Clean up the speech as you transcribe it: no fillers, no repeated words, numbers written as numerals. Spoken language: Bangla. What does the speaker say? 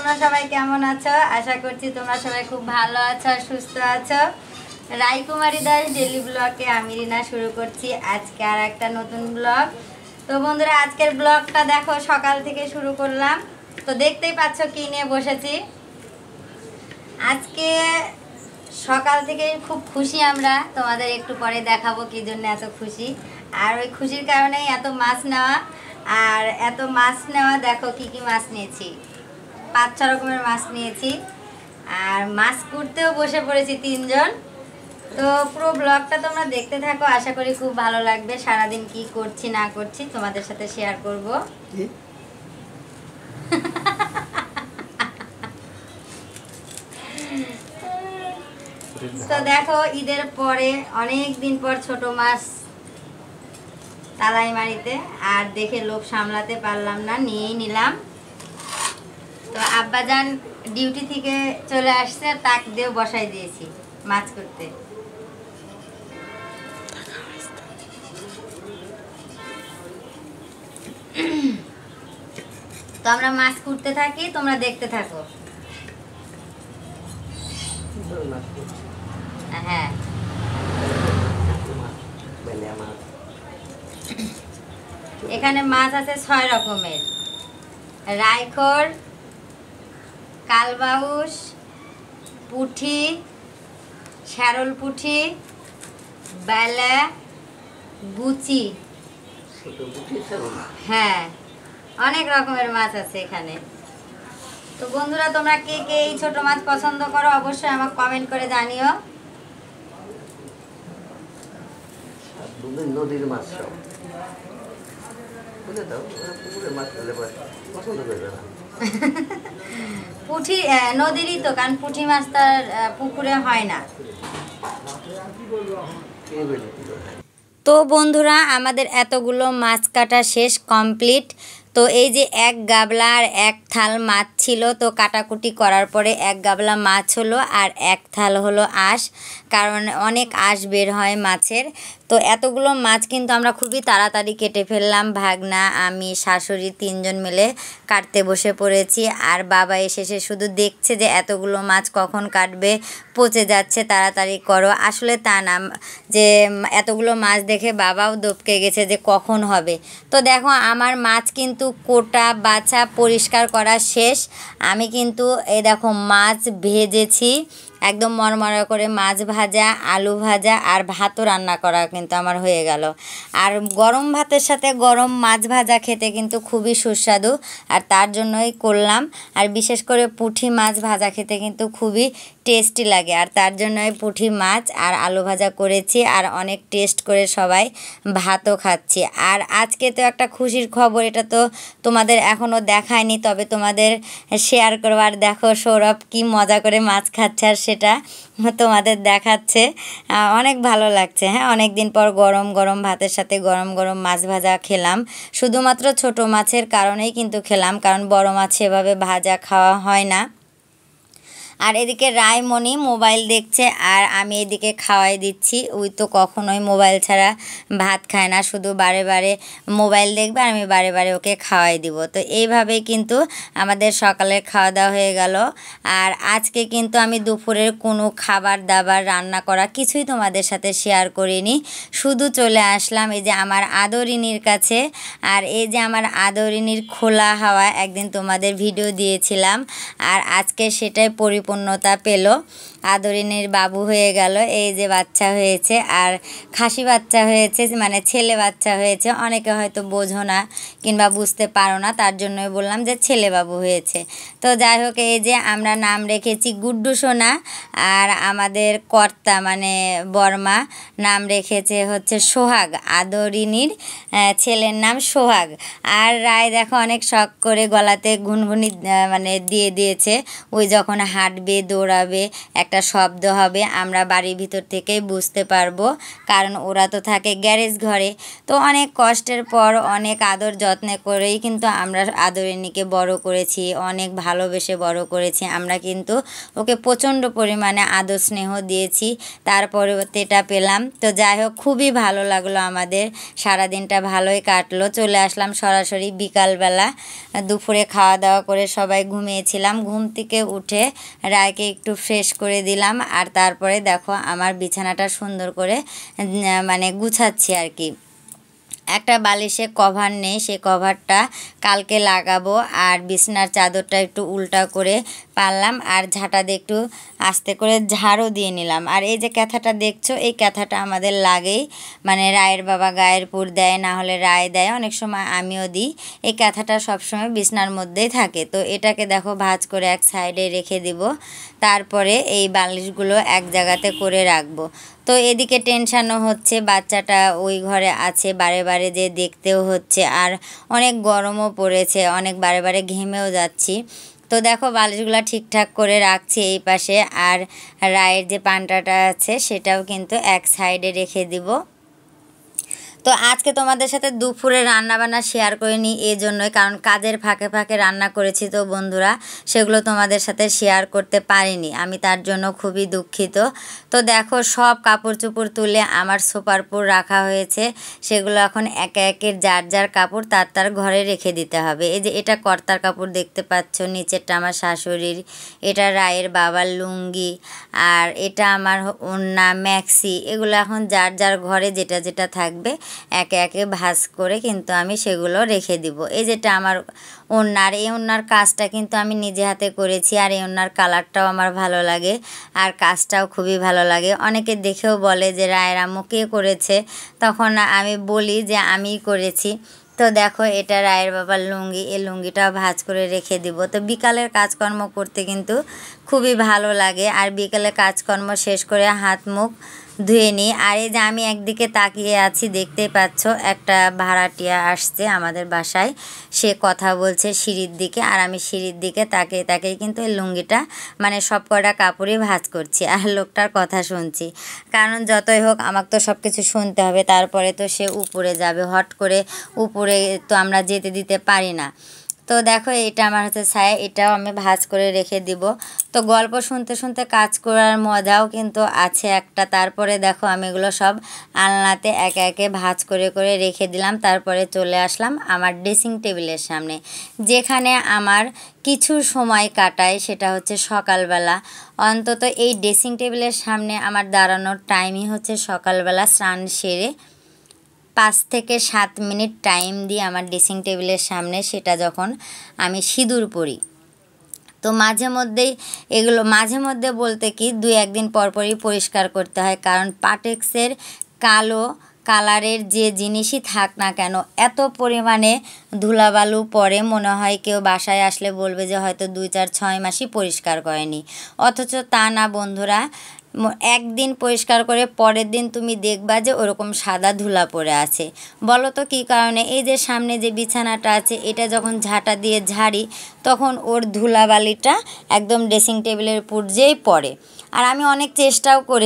তোমরা সবাই কেমন আছো? আশা করছি তোমরা সবাই খুব ভালো আছো আর সুস্থ আছো। রাইকুমারী দাস ডেইলি ব্লগে আমি রিনা শুরু করছি আজকে আর একটা নতুন ব্লগ। তো বন্ধুরা, আজকের ব্লগটা দেখো, সকাল থেকে শুরু করলাম। তো দেখতেই পাচ্ছ কি নিয়ে বসেছি। আজকে সকাল থেকে খুব খুশি আমরা, তোমাদের একটু পরে দেখাবো কি জন্য এত খুশি। আর ওই খুশির কারণেই এত মাছ নেওয়া। আর এত মাছ নেওয়া, দেখো কি কি মাছ নিয়েছি। 5-6 রকমের মাছ নিয়েছি। আর মাছ কুটতেও বসে পড়েছি 3 জন। তো পুরো ব্লগটা তোমরা দেখতে থাকো, আশা করি খুব ভালো লাগবে। সারাদিন কি করছি না করছি তোমাদের সাথে শেয়ার করব। তো দেখো, ঈদের পরে অনেক দিন পর ছোট মাছ তালাইমারিতে, আর দেখে লোভ সামলাতে পারলাম না, নিয়েই নিলাম। তো আব্বাজান ডিউটি থেকে চলে আসছে, তাক দিয়েও বসাই দিয়েছি মাছ করতে। তো আমরা মাছ কুটতে থাকি, তোমরা দেখতে থাকো। হ্যাঁ, এখানে মাছ আছে 6 রকমের। রাইখর, কালবাউস, পুঁটি, শ্যারল পুঁটি, বেলা, গুচি। হ্যাঁ, অনেক রকমের মাছ আছে এখানে। তো বন্ধুরা, তোমরা কে কে এই ছোট মাছ পছন্দ করো অবশ্যই আমাকে কমেন্ট করে জানিও। নদীর মাছ সব বুঝে দাও, পুকুরের মাছ খেলে পছন্দ করবে না। পুঁটি নদীরই তো, কারণ পুঁটি মাছ তার পুকুরে হয় না। তো বন্ধুরা, আমাদের এতগুলো মাছ কাটা শেষ, কমপ্লিট। তো এই যে এক গাবলা আর এক থাল মাছ ছিল, তো কাটাকুটি করার পরে এক গাবলা মাছ হলো আর এক থাল হলো আঁশ, কারণ অনেক আঁশ বের হয় মাছের। তো এতগুলো মাছ কিন্তু আমরা খুবই তাড়াতাড়ি কেটে ফেললাম। ভাগনা, আমি, শাশুড়ি 3 জন মিলে কাটতে বসে পড়েছি। আর বাবা এসে শুধু দেখছে যে এতগুলো মাছ কখন কাটবে, পচে যাচ্ছে, তাড়াতাড়ি করো। আসলে তা না, যে এতগুলো মাছ দেখে বাবাও দপকে গেছে যে কখন হবে। তো দেখো, আমার মাছ কিন্তু কোটা বাছা পরিষ্কার করা শেষ। আমি কিন্তু এই দেখো মাছ ভেজেছি, একদম মরমরা করে মাছ ভাজা, আলু ভাজা আর ভাতও রান্না করা কিন্তু আমার হয়ে গেল। আর গরম ভাতের সাথে গরম মাছ ভাজা খেতে কিন্তু খুবই সুস্বাদু, আর তার জন্যই করলাম। আর বিশেষ করে পুঁটি মাছ ভাজা খেতে কিন্তু খুবই টেস্টি লাগে, আর তার জন্যই পুঁটি মাছ আর আলু ভাজা করেছি। আর অনেক টেস্ট করে সবাই ভাতও খাচ্ছি। আর আজকে তো একটা খুশির খবর, এটা তো তোমাদের এখনও দেখায়নি, তবে তোমাদের শেয়ার করবার। দেখো সৌরভ কি মজা করে মাছ খাচ্ছে আর সেটা তোমাদের দেখাচ্ছে। অনেক ভালো লাগছে। হ্যাঁ, অনেক দিন পর গরম গরম ভাতের সাথে গরম গরম মাছ ভাজা খেলাম। শুধুমাত্র ছোট মাছের কারণেই কিন্তু খেলাম, কারণ বড় মাছ সেভাবে ভাজা খাওয়া হয় না। আর এদিকে রায়মণি মোবাইল দেখছে আর আমি এদিকে খাওয়াই দিচ্ছি। ওই তো কখনোই মোবাইল ছাড়া ভাত খায় না, শুধু বারে বারে মোবাইল দেখবে আর আমি বারে বারে ওকে খাওয়াই দিব। তো এইভাবেই কিন্তু আমাদের সকালের খাওয়া দাওয়া হয়ে গেল। আর আজকে কিন্তু আমি দুপুরের কোনো খাবার দাবার রান্না করা কিছুই তোমাদের সাথে শেয়ার করিনি, শুধু চলে আসলাম এই যে আমার আদরিনীর কাছে। আর এই যে আমার আদরিনীর খোলা হাওয়া একদিন তোমাদের ভিডিও দিয়েছিলাম, আর আজকে সেটাই পরিপূর্ণতা পেল। আদরিনীর বাবু হয়ে গেল, এই যে বাচ্চা হয়েছে, আর খাসি বাচ্চা হয়েছে, মানে ছেলে বাচ্চা হয়েছে। অনেকে হয়তো বোঝো না কিংবা বুঝতে পারো না, তার জন্যই বললাম যে ছেলে বাবু হয়েছে। তো যাই হোক, এই যে আমরা নাম রেখেছি গুড্ডু সোনা, আর আমাদের কর্তা মানে বর্মা নাম রেখেছে হচ্ছে সোহাগ। আদরিনীর ছেলের নাম সোহাগ। আর রায় দেখো অনেক শখ করে গলাতে ঘুনঘুনি মানে দিয়ে দিয়েছে, ওই যখন হাট হাঁটবে, দৌড়াবে, একটা শব্দ হবে, আমরা বাড়ির ভিতর থেকেই বুঝতে পারবো, কারণ ওরা তো থাকে গ্যারেজ ঘরে। তো অনেক কষ্টের পর অনেক আদর যত্নে করেই কিন্তু আমরা আদরিনীকে বড় করেছি, অনেক ভালোবেসে বড় করেছি। আমরা কিন্তু ওকে প্রচণ্ড পরিমাণে আদর স্নেহ দিয়েছি, তারপরে এটা পেলাম। তো যাই হোক, খুবই ভালো লাগলো আমাদের, সারাদিনটা ভালোই কাটলো। চলে আসলাম সরাসরি বিকালবেলা, দুপুরে খাওয়া দাওয়া করে সবাই ঘুমিয়েছিলাম। ঘুম থেকে উঠে রায়কে একটু ফ্রেশ করে দিলাম, আর তারপরে দেখো আমার বিছানাটা সুন্দর করে মানে গুছাচ্ছি আর কি। একটা বালিশে কভার নেই, সে কভারটা কালকে লাগাবো। আর বিছানার চাদরটা একটু উল্টা করে পারলাম, আর ঝাঁটা দিয়ে একটু আস্তে করে ঝাড়ও দিয়ে নিলাম। আর এই যে ক্যাথাটা দেখছো, এই ক্যাথাটা আমাদের লাগেই, মানে রায়ের বাবা গায়ের পুর দেয়, না হলে রায় দেয়, অনেক সময় আমিও দিই। এই ক্যাথাটা সবসময় বিছানার মধ্যেই থাকে। তো এটাকে দেখো ভাঁজ করে এক সাইডে রেখে দিব, তারপরে এই বালিশগুলো এক জায়গাতে করে রাখবো। তো এদিকে টেনশানও হচ্ছে, বাচ্চাটা ওই ঘরে আছে, বারে বারে যে দেখতেও হচ্ছে, আর অনেক গরমও পড়েছে, অনেক বারে বারে ঘেমেও যাচ্ছি। তো দেখো বালিশগুলো ঠিকঠাক করে রাখছি এই পাশে, আর রায়ের যে পান্তাটা আছে সেটাও কিন্তু এক সাইডে রেখে দিব। তো আজকে তোমাদের সাথে দুপুরে রান্নাবান্না শেয়ার করিনি এই জন্যই, কারণ কাজের ফাঁকে ফাঁকে রান্না করেছি, তো বন্ধুরা সেগুলো তোমাদের সাথে শেয়ার করতে পারিনি, আমি তার জন্য খুবই দুঃখিত। তো দেখো সব কাপড় চোপড় তুলে আমার সোফার উপর রাখা হয়েছে, সেগুলো এখন একে একে যার যার কাপড় তার তার ঘরে রেখে দিতে হবে। এই যে এটা কর্তার কাপড় দেখতে পাচ্ছ, নিচেরটা আমার শাশুড়ির, এটা রায়ের বাবার লুঙ্গি, আর এটা আমার ওড়না ম্যাক্সি, এগুলো এখন যার যার ঘরে যেটা যেটা থাকবে একে একে ভাঁজ করে কিন্তু আমি সেগুলো রেখে দিব। এই যেটা আমার ওড়নার, এই ওড়নার কাজটা কিন্তু আমি নিজে হাতে করেছি, আর এই ওড়নার কালারটাও আমার ভালো লাগে, আর কাজটাও খুবই ভালো লাগে। অনেকে দেখেও বলে যে রায়ের আম্মু কে করেছে, তখন আমি বলি যে আমিই করেছি। তো দেখো এটা রায়ের বাবার লুঙ্গি, এই লুঙ্গিটাও ভাঁজ করে রেখে দিব। তো বিকালের কাজকর্ম করতে কিন্তু খুবই ভালো লাগে, আর বিকালে কাজকর্ম শেষ করে হাত মুখ ধুয়ে নিই। আর এই যে আমি একদিকে তাকিয়ে আছি, দেখতেই পাচ্ছ একটা ভাড়াটিয়া আসছে আমাদের বাসায়, সে কথা বলছে সিঁড়ির দিকে, আর আমি সিঁড়ির দিকে তাকিয়ে তাকিয়ে কিন্তু এই লুঙ্গিটা মানে সব কটা কাপড়ই ভাঁজ করছি, আর লোকটার কথা শুনছি, কারণ যতই হোক আমাকে তো সব কিছু শুনতে হবে, তারপরে তো সে উপরে যাবে, হট করে উপরে তো আমরা যেতে দিতে পারি না। তো দেখো এটা আমার হচ্ছে ছায়া, এটাও আমি ভাঁজ করে রেখে দিব। তো গল্প শুনতে শুনতে কাজ করার মজাও কিন্তু আছে একটা। তারপরে দেখো আমি এগুলো সব আলনাতে একে একে ভাঁজ করে করে রেখে দিলাম, তারপরে চলে আসলাম আমার ড্রেসিং টেবিলের সামনে, যেখানে আমার কিছু সময় কাটায়, সেটা হচ্ছে সকালবেলা। অন্তত এই ড্রেসিং টেবিলের সামনে আমার দাঁড়ানোর টাইমই হচ্ছে সকালবেলা স্নান সেরে 5 থেকে 7 মিনিট টাইম দিই আমার ড্রেসিং টেবিলের সামনে, সেটা যখন আমি সিঁদুর পরি। তো মাঝে মধ্যেই এগুলো, মাঝে মধ্যে বলতে কি 2-1 দিন পরপরই পরিষ্কার করতে হয়, কারণ পাটেক্সের কালো কালারের যে জিনিসই থাক না কেন এত পরিমাণে ধুলাবালু পড়ে, মনে হয় কেউ বাসায় আসলে বলবে যে হয়তো 2-4-6 মাসই পরিষ্কার করেনি, অথচ তা না বন্ধুরা। একদিন পরিষ্কার করে পরের দিন তুমি দেখবা যে ওরকম সাদা ধুলা পড়ে আছে। বলো তো কী কারণে? এই যে সামনে যে বিছানাটা আছে, এটা যখন ঝাঁটা দিয়ে ঝাড়ি তখন ওর ধুলাবালিটা একদম ড্রেসিং টেবিলের উপর যেই পড়ে। আর আমি অনেক চেষ্টাও করি